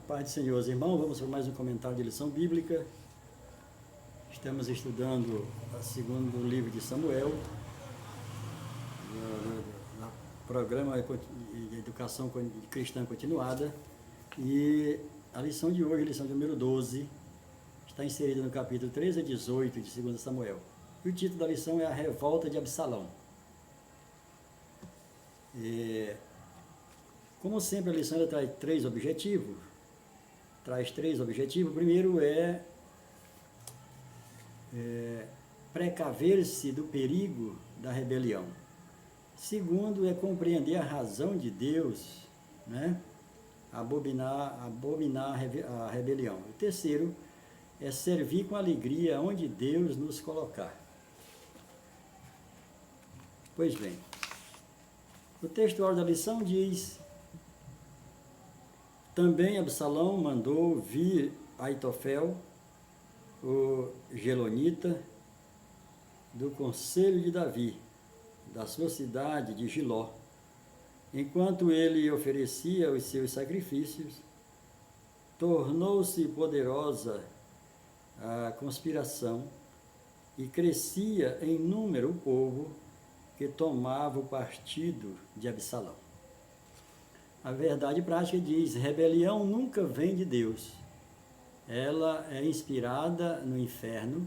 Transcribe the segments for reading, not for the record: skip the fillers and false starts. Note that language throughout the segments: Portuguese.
Paz do Senhor, irmãos, vamos para mais um comentário de lição bíblica. Estamos estudando o segundo livro de Samuel, no programa de educação cristã continuada. E a lição de hoje, a lição de número 12, está inserida no capítulo 13 a 18 de 2 Samuel. E o título da lição é A Revolta de Absalão. Como sempre, a lição traz três objetivos. O primeiro é precaver-se do perigo da rebelião. Segundo é compreender a razão de Deus, né? Abominar a rebelião. O terceiro é servir com alegria onde Deus nos colocar. Pois bem, o textual da lição diz: também Absalão mandou vir Aitofel, o gelonita, do conselho de Davi, da sua cidade de Giló. Enquanto ele oferecia os seus sacrifícios, tornou-se poderosa a conspiração e crescia em número o povo que tomava o partido de Absalão. A verdade prática diz: rebelião nunca vem de Deus. Ela é inspirada no inferno,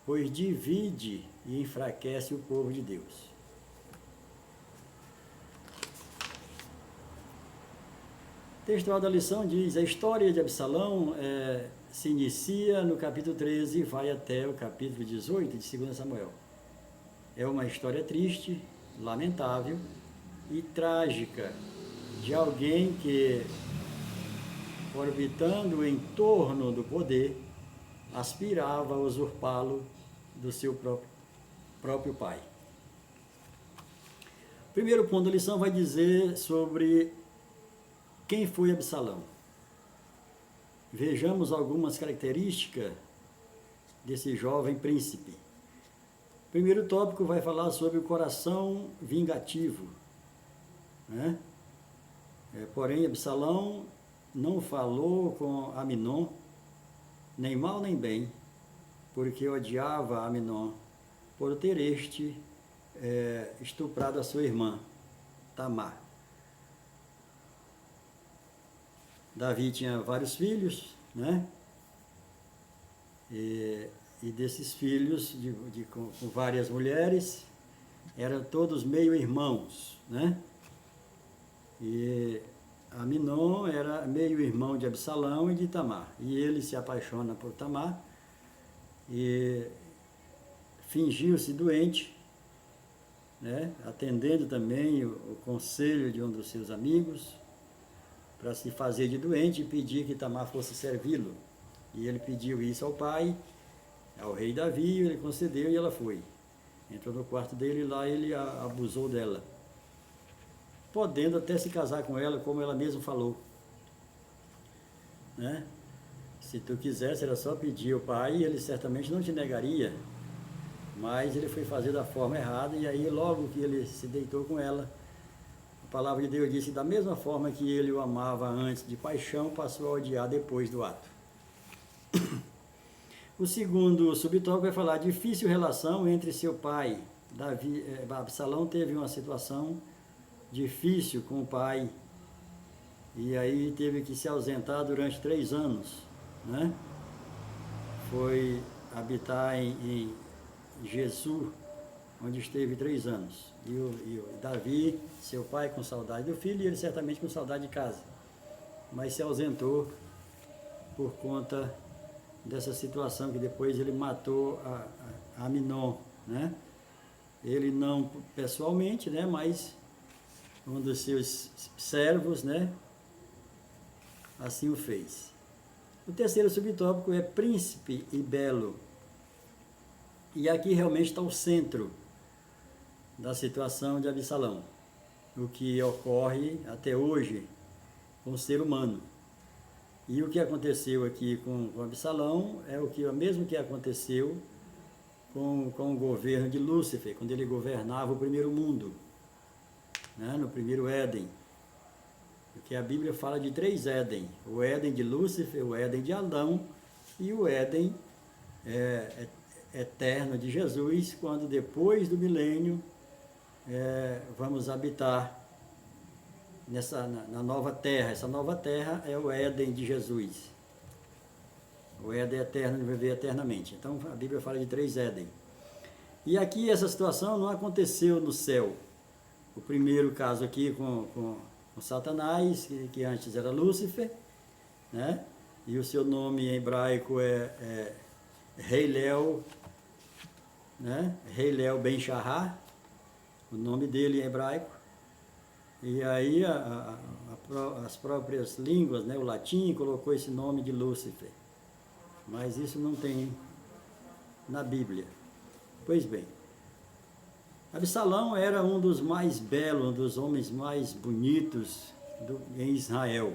pois divide e enfraquece o povo de Deus. O textual da lição diz: a história de Absalão se inicia no capítulo 13 e vai até o capítulo 18 de 2 Samuel. É uma história triste, lamentável e trágica de alguém que, orbitando em torno do poder, aspirava a usurpá-lo do seu próprio pai. O primeiro ponto da lição vai dizer sobre quem foi Absalão. Vejamos algumas características desse jovem príncipe. O primeiro tópico vai falar sobre o coração vingativo, né? Porém, Absalão não falou com Aminon, nem mal nem bem, porque odiava Aminon por ter estuprado a sua irmã, Tamar. Davi tinha vários filhos, né? E desses filhos, com várias mulheres, eram todos meio-irmãos, né? E Aminon era meio-irmão de Absalão e de Tamar. E ele se apaixona por Tamar e fingiu-se doente, né? Atendendo também o conselho de um dos seus amigos, para se fazer de doente e pedir que Tamar fosse servi-lo. E ele pediu isso ao pai, ao rei Davi, ele concedeu e ela foi. Entrou no quarto dele e lá ele abusou dela, podendo até se casar com ela, como ela mesma falou, né? Se tu quisesse, era só pedir ao pai, ele certamente não te negaria, mas ele foi fazer da forma errada, e aí logo que ele se deitou com ela, a palavra de Deus disse: da mesma forma que ele o amava antes de paixão, passou a odiar depois do ato. O segundo subtópico vai falar: difícil relação entre seu pai. Absalão teve uma situação difícil com o pai, e aí teve que se ausentar durante 3 anos, né? Foi habitar em Jesus, onde esteve 3 anos. E o Davi, seu pai, com saudade do filho, e ele certamente com saudade de casa, mas se ausentou por conta dessa situação, que depois ele matou a Aminon, né? Ele não pessoalmente, né, mas um dos seus servos, né, assim o fez. O terceiro subtópico é príncipe e belo. E aqui realmente está o centro da situação de Absalão, o que ocorre até hoje com o ser humano. E o que aconteceu aqui com Absalão é o mesmo que aconteceu com o governo de Lúcifer, quando ele governava o primeiro mundo, né, no primeiro Éden. que a Bíblia fala de 3 Éden: o Éden de Lúcifer, o Éden de Adão e o Éden eterno de Jesus, quando depois do milênio vamos habitar na nova terra. Essa nova terra é o Éden de Jesus, o Éden eterno de viver eternamente. Então a Bíblia fala de 3 Éden. E aqui essa situação não aconteceu no céu. O primeiro caso aqui com Satanás, que antes era Lúcifer, né? E o seu nome em hebraico é Heilel, né? Heilel Ben Shahar, o nome dele em hebraico. E aí as próprias línguas, né? O latim colocou esse nome de Lúcifer, mas isso não tem na Bíblia. Pois bem, Absalão era um dos mais belos, um dos homens mais bonitos em Israel.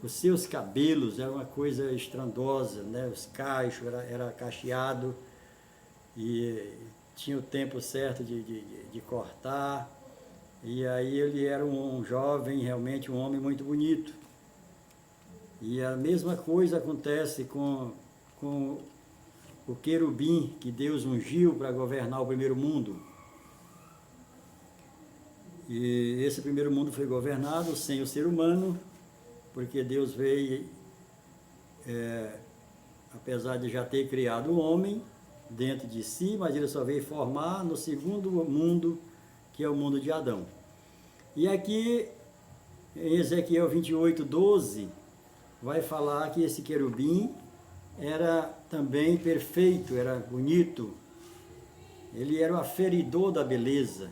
Os seus cabelos eram uma coisa estrondosa, né? Os cachos era cacheado e tinha o tempo certo de cortar. E aí ele era um jovem, realmente um homem muito bonito. E a mesma coisa acontece com o querubim que Deus ungiu para governar o primeiro mundo. E esse primeiro mundo foi governado sem o ser humano, porque Deus veio, apesar de já ter criado o homem dentro de si, mas ele só veio formar no segundo mundo, que é o mundo de Adão. E aqui, em Ezequiel 28, 12, vai falar que esse querubim era também perfeito, era bonito. Ele era o aferidor da beleza.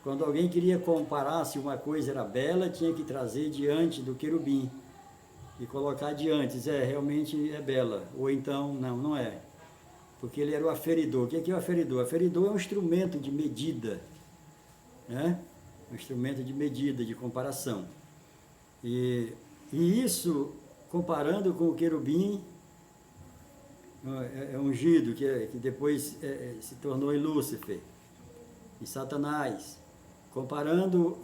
Quando alguém queria comparar se uma coisa era bela, tinha que trazer diante do querubim e colocar diante, realmente é bela, ou então, não é, porque ele era o aferidor. O que é o aferidor? O aferidor é um instrumento de medida, né? Um instrumento de medida, de comparação. E isso, comparando com o querubim ungido, que depois se tornou em Lúcifer e Satanás, comparando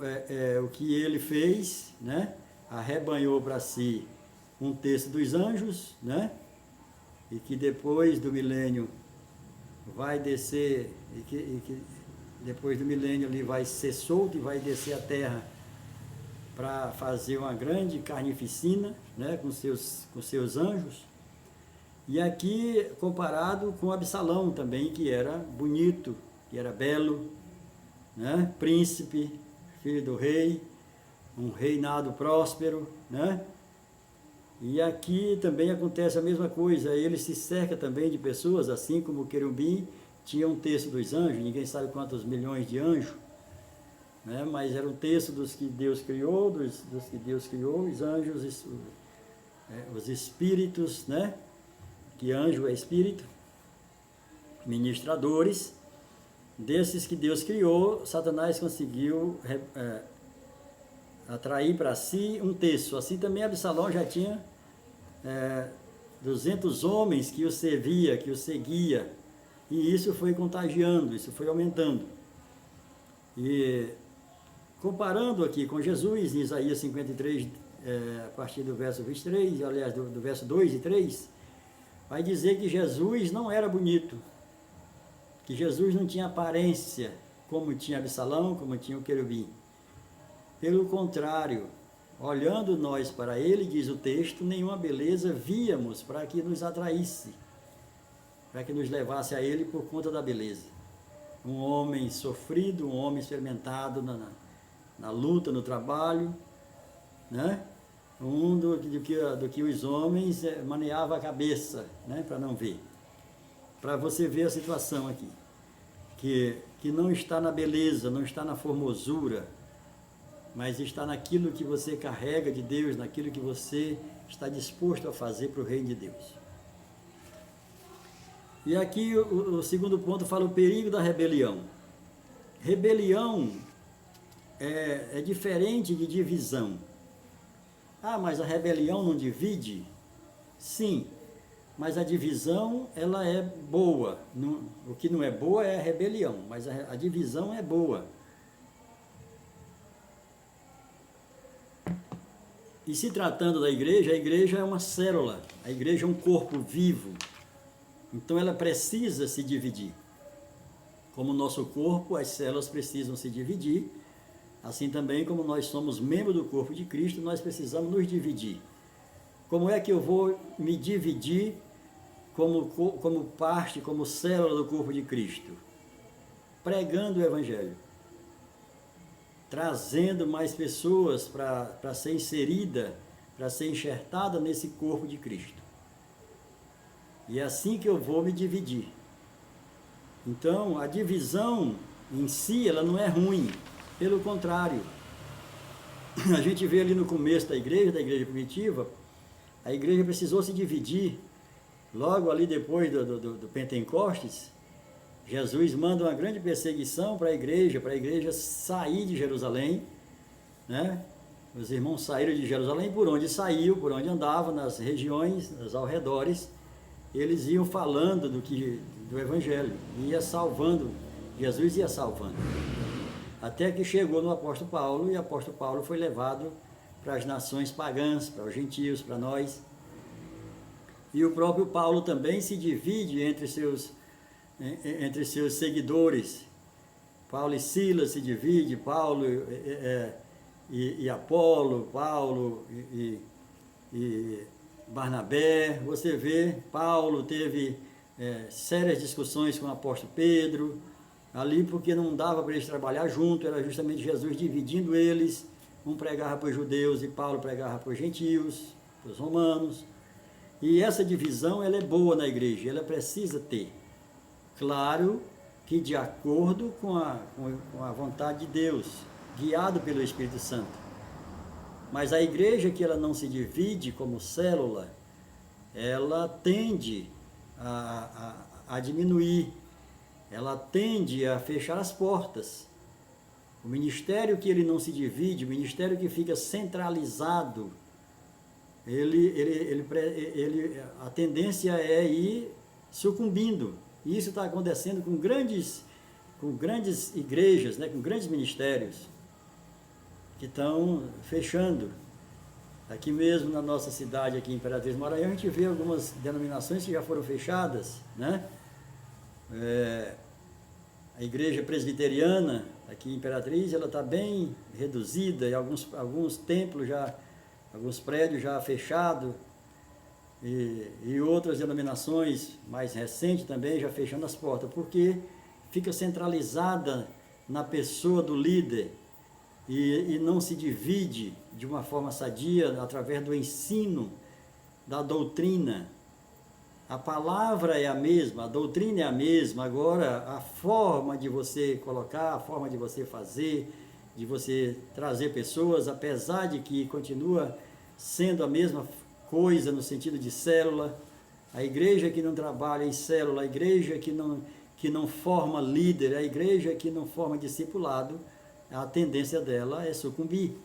o que ele fez, né? Arrebanhou para si um terço dos anjos, né? E que depois do milênio vai descer, e que depois do milênio ele vai ser solto e vai descer à terra para fazer uma grande carnificina, né? com seus anjos. E aqui comparado com Absalão também, que era bonito, que era belo, né? Príncipe, filho do rei, um reinado próspero, né? E aqui também acontece a mesma coisa, ele se cerca também de pessoas, assim como o querubim tinha um terço dos anjos, ninguém sabe quantos milhões de anjos, né? Mas era um terço dos que Deus criou, os anjos, os espíritos, né? Que anjo é espírito, ministradores. Desses que Deus criou, Satanás conseguiu atrair para si um terço. Assim também Absalão já tinha 200 homens que o servia, que o seguia, e isso foi contagiando, isso foi aumentando. E comparando aqui com Jesus, em Isaías 53, a partir do verso 23, aliás, do verso 2 e 3, vai dizer que Jesus não era bonito, que Jesus não tinha aparência como tinha Absalão, como tinha o querubim. Pelo contrário, olhando nós para ele, diz o texto, nenhuma beleza víamos para que nos atraísse, para que nos levasse a ele por conta da beleza. Um homem sofrido, um homem experimentado na luta, no trabalho, né? Do que os homens maneavam a cabeça, né? Para não ver. Para você ver a situação aqui, que não está na beleza, não está na formosura, mas está naquilo que você carrega de Deus, naquilo que você está disposto a fazer para o reino de Deus. E aqui o segundo ponto fala o perigo da rebelião. Rebelião é diferente de divisão. Ah, mas a rebelião não divide? Sim, mas a divisão ela é boa. O que não é boa é a rebelião, mas a divisão é boa. E se tratando da igreja, a igreja é uma célula, a igreja é um corpo vivo, então ela precisa se dividir. Como o nosso corpo, as células precisam se dividir, assim também como nós somos membros do corpo de Cristo, nós precisamos nos dividir. Como é que eu vou me dividir como parte, como célula do corpo de Cristo? Pregando o Evangelho, trazendo mais pessoas para ser inserida, para ser enxertada nesse corpo de Cristo. E é assim que eu vou me dividir. Então, a divisão em si, ela não é ruim, pelo contrário. A gente vê ali no começo da igreja primitiva, a igreja precisou se dividir, logo ali depois do Pentecostes, Jesus manda uma grande perseguição para a igreja sair de Jerusalém, né? Os irmãos saíram de Jerusalém, por onde saiu, por onde andavam, nas regiões, nos arredores, eles iam falando do Evangelho, ia salvando, Jesus ia salvando. Até que chegou no apóstolo Paulo, e o apóstolo Paulo foi levado para as nações pagãs, para os gentios, para nós. E o próprio Paulo também se divide entre seus seguidores. Paulo e Silas se divide, Paulo e Apolo, Paulo e Barnabé. Você vê, Paulo teve sérias discussões com o apóstolo Pedro, ali porque não dava para eles trabalhar junto, era justamente Jesus dividindo eles, um pregava para os judeus e Paulo pregava para os gentios, para os romanos. E essa divisão, ela é boa na igreja, ela precisa ter. Claro que de acordo com a vontade de Deus, guiado pelo Espírito Santo. Mas a igreja que ela não se divide como célula, ela tende a diminuir, ela tende a fechar as portas. O ministério que ele não se divide, o ministério que fica centralizado, a tendência é ir sucumbindo. E isso está acontecendo com grandes igrejas, né, com grandes ministérios que estão fechando. Aqui mesmo na nossa cidade, aqui em Imperatriz Maranhão, a gente vê algumas denominações que já foram fechadas, né? A igreja presbiteriana aqui em Imperatriz, ela está bem reduzida, e alguns templos já, alguns prédios já fechados, e outras denominações mais recentes também já fechando as portas, porque fica centralizada na pessoa do líder e não se divide de uma forma sadia através do ensino da doutrina. A palavra é a mesma, a doutrina é a mesma, agora a forma de você colocar, a forma de você fazer, de você trazer pessoas, apesar de que continua sendo a mesma coisa no sentido de célula, a igreja que não trabalha em célula, a igreja que não forma líder, a igreja que não forma discipulado, a tendência dela é sucumbir.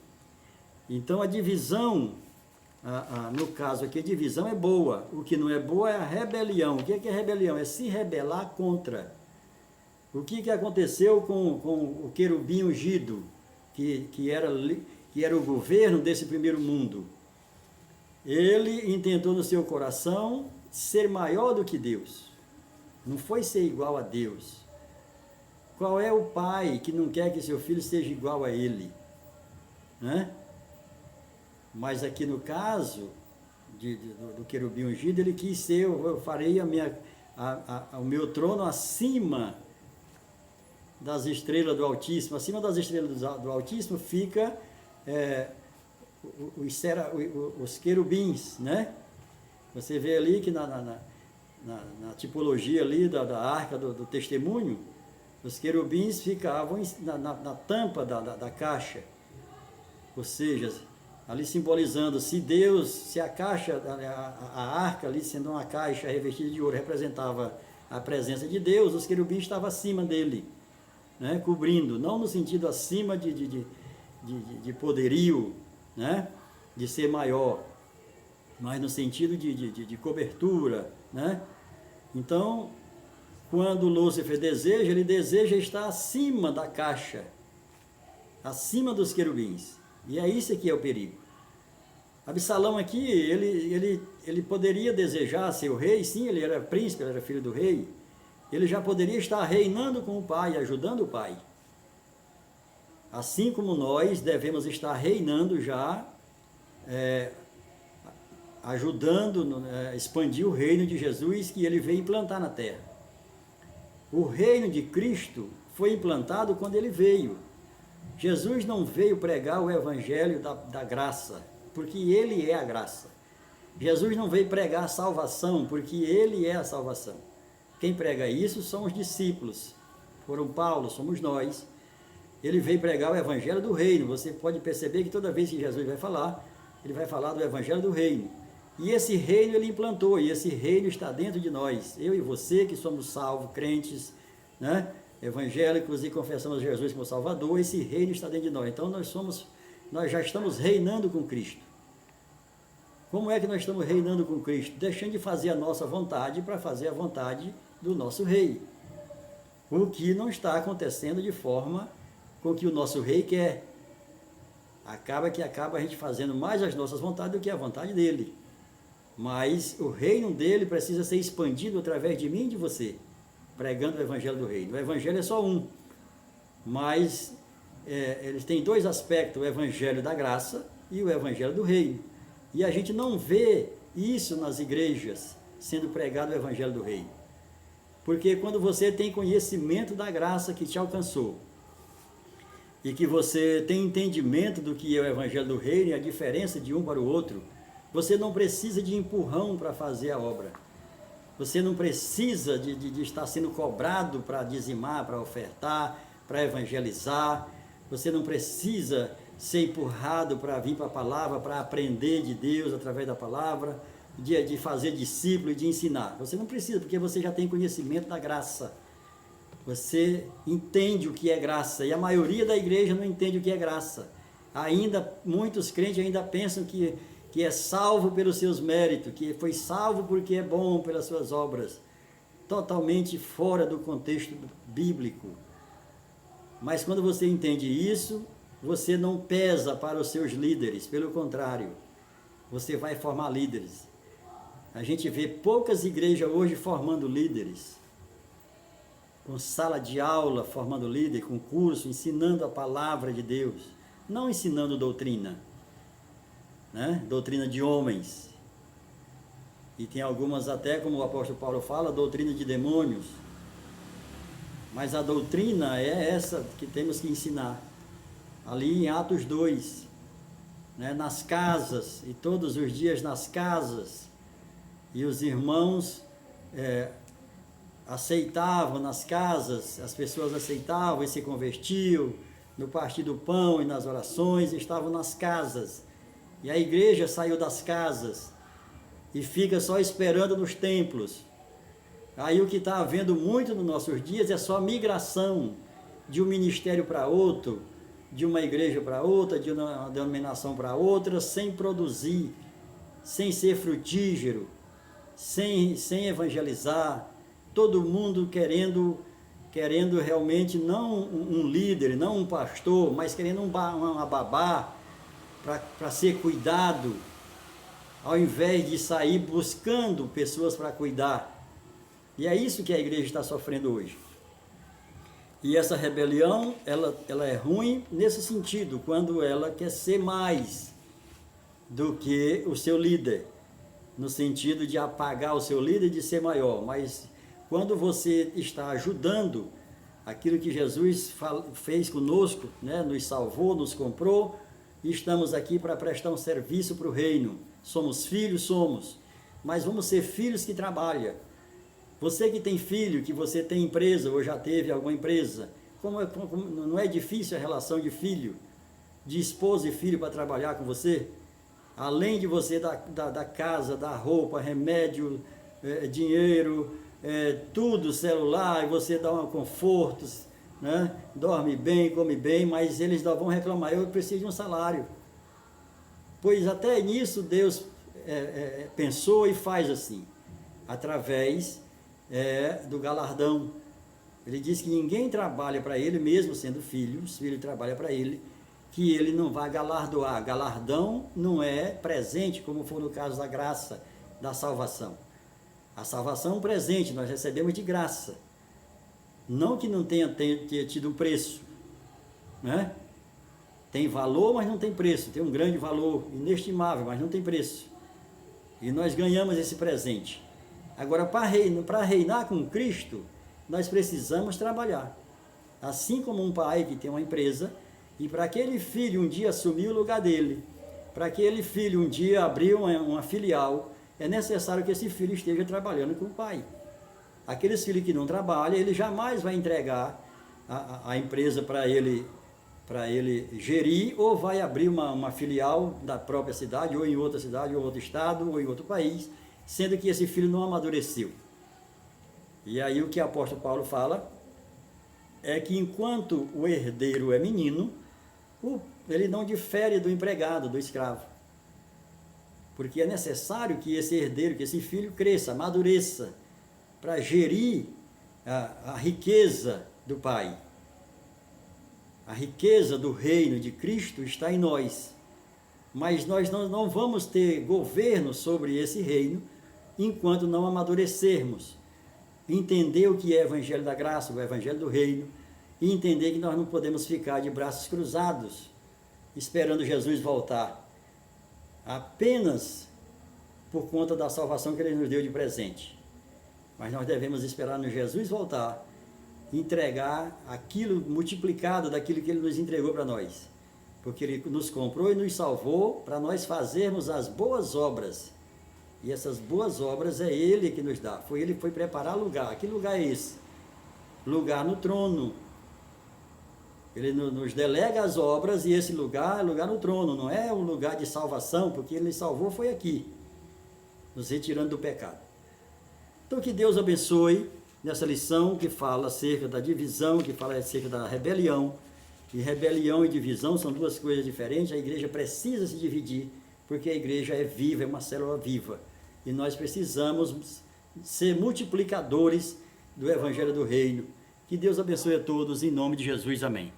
Então a divisão, no caso aqui, a divisão é boa, o que não é boa é a rebelião. O que é rebelião? É se rebelar contra. O que aconteceu com o querubim ungido, que era o governo desse primeiro mundo? Ele intentou no seu coração ser maior do que Deus. Não foi ser igual a Deus. Qual é o pai que não quer que seu filho seja igual a ele? Né? Mas aqui no caso do querubim ungido, ele quis ser, eu farei o meu trono acima das estrelas do Altíssimo. Acima das estrelas do Altíssimo fica os querubins, né? Você vê ali que na tipologia ali da arca do testemunho, os querubins ficavam na tampa da caixa, ou seja, ali simbolizando, se a caixa, a arca ali sendo uma caixa revestida de ouro representava a presença de Deus, os querubins estavam acima dele, né? Cobrindo, não no sentido acima de poderio, né? De ser maior, mas no sentido de cobertura, né? Então, quando Lúcifer deseja, ele deseja estar acima da caixa, acima dos querubins. E é isso que é o perigo. Absalão aqui, ele poderia desejar ser o rei, sim, ele era príncipe, ele era filho do rei. Ele já poderia estar reinando com o pai, ajudando o pai. Assim como nós devemos estar reinando já, ajudando a expandir o reino de Jesus que ele veio implantar na terra. O reino de Cristo foi implantado quando ele veio. Jesus não veio pregar o evangelho da graça, porque ele é a graça. Jesus não veio pregar a salvação, porque ele é a salvação. Quem prega isso são os discípulos. Foram Paulo, somos nós. Ele veio pregar o evangelho do reino. Você pode perceber que toda vez que Jesus vai falar, ele vai falar do evangelho do reino. E esse reino ele implantou, e esse reino está dentro de nós. Eu e você que somos salvos, crentes, né? Evangélicos e confessamos Jesus como Salvador, esse reino está dentro de nós. Então nós já estamos reinando com Cristo. Como é que nós estamos reinando com Cristo? Deixando de fazer a nossa vontade para fazer a vontade do nosso rei. O que não está acontecendo de forma com que o nosso rei quer. Acaba a gente fazendo mais as nossas vontades do que a vontade dele. Mas o reino dele precisa ser expandido através de mim e de você, pregando o evangelho do reino. O evangelho é só um, mas eles têm dois aspectos, o evangelho da graça e o evangelho do reino. E a gente não vê isso nas igrejas sendo pregado o evangelho do reino. Porque quando você tem conhecimento da graça que te alcançou, e que você tem entendimento do que é o evangelho do reino e a diferença de um para o outro, você não precisa de empurrão para fazer a obra. Você não precisa de estar sendo cobrado para dizimar, para ofertar, para evangelizar. Você não precisa ser empurrado para vir para a palavra, para aprender de Deus através da palavra, de fazer discípulo e de ensinar. Você não precisa, porque você já tem conhecimento da graça. Você entende o que é graça, e a maioria da igreja não entende o que é graça. Ainda, muitos crentes ainda pensam que é salvo pelos seus méritos, que foi salvo porque é bom pelas suas obras. Totalmente fora do contexto bíblico. Mas quando você entende isso, você não pesa para os seus líderes, pelo contrário, você vai formar líderes. A gente vê poucas igrejas hoje formando líderes, com sala de aula formando líder, com curso, ensinando a palavra de Deus, não ensinando doutrina, né? Doutrina de homens. E tem algumas até, como o apóstolo Paulo fala, doutrina de demônios. Mas a doutrina é essa que temos que ensinar. Ali em Atos 2, né? Nas casas, e todos os dias nas casas, e os irmãos aceitavam nas casas, as pessoas aceitavam e se convertiam, no partir do pão e nas orações, estavam nas casas. E a igreja saiu das casas e fica só esperando nos templos. Aí o que está havendo muito nos nossos dias é só migração de um ministério para outro, de uma igreja para outra, de uma denominação para outra, sem produzir, sem ser frutífero, sem evangelizar, todo mundo querendo realmente não um líder, não um pastor, mas querendo uma babá para ser cuidado, ao invés de sair buscando pessoas para cuidar. E é isso que a igreja está sofrendo hoje. E essa rebelião, ela é ruim nesse sentido, quando ela quer ser mais do que o seu líder, no sentido de apagar o seu líder e de ser maior. Mas quando você está ajudando aquilo que Jesus fez conosco, né? Nos salvou, nos comprou, e estamos aqui para prestar um serviço para o reino. Somos filhos, somos, mas vamos ser filhos que trabalham. Você que tem filho, que você tem empresa, ou já teve alguma empresa, não é difícil a relação de filho, de esposa e filho para trabalhar com você? Além de você da casa, da roupa, remédio, dinheiro, tudo, celular, e você dá um conforto, né? Dorme bem, come bem, mas eles não vão reclamar, eu preciso de um salário. Pois até nisso Deus pensou e faz assim, através do galardão. Ele diz que ninguém trabalha para ele, mesmo sendo filho, os filhos trabalham para ele, que ele não vai galardoar. Galardão não é presente, como foi no caso da graça, da salvação. A salvação é um presente, nós recebemos de graça. Não que não tenha tido um preço, né? Tem valor, mas não tem preço. Tem um grande valor, inestimável, mas não tem preço. E nós ganhamos esse presente. Agora, para reinar com Cristo, nós precisamos trabalhar. Assim como um pai que tem uma empresa, e para aquele filho um dia assumir o lugar dele, para aquele filho um dia abrir uma filial, é necessário que esse filho esteja trabalhando com o pai. Aqueles filhos que não trabalham, ele jamais vai entregar a empresa para ele gerir, ou vai abrir uma filial da própria cidade, ou em outra cidade, ou outro estado, ou em outro país, sendo que esse filho não amadureceu. E aí o que o apóstolo Paulo fala é que enquanto o herdeiro é menino, ele não difere do empregado, do escravo. Porque é necessário que esse herdeiro, que esse filho cresça, amadureça, para gerir a riqueza do Pai. A riqueza do reino de Cristo está em nós. Mas nós não vamos ter governo sobre esse reino enquanto não amadurecermos. Entender o que é o Evangelho da Graça, o Evangelho do Reino, e entender que nós não podemos ficar de braços cruzados, esperando Jesus voltar, apenas por conta da salvação que Ele nos deu de presente. Mas nós devemos esperar no Jesus voltar, entregar aquilo multiplicado daquilo que Ele nos entregou para nós, porque Ele nos comprou e nos salvou para nós fazermos as boas obras. E essas boas obras é Ele que nos dá. Ele foi preparar lugar. Que lugar é esse? Lugar no trono. Ele nos delega as obras, e esse lugar é lugar no trono. Não é um lugar de salvação, porque Ele nos salvou foi aqui, nos retirando do pecado. Então que Deus abençoe nessa lição que fala acerca da divisão, que fala acerca da rebelião. E rebelião e divisão são duas coisas diferentes. A igreja precisa se dividir, porque a igreja é viva, é uma célula viva. E nós precisamos ser multiplicadores do Evangelho do Reino. Que Deus abençoe a todos, em nome de Jesus. Amém.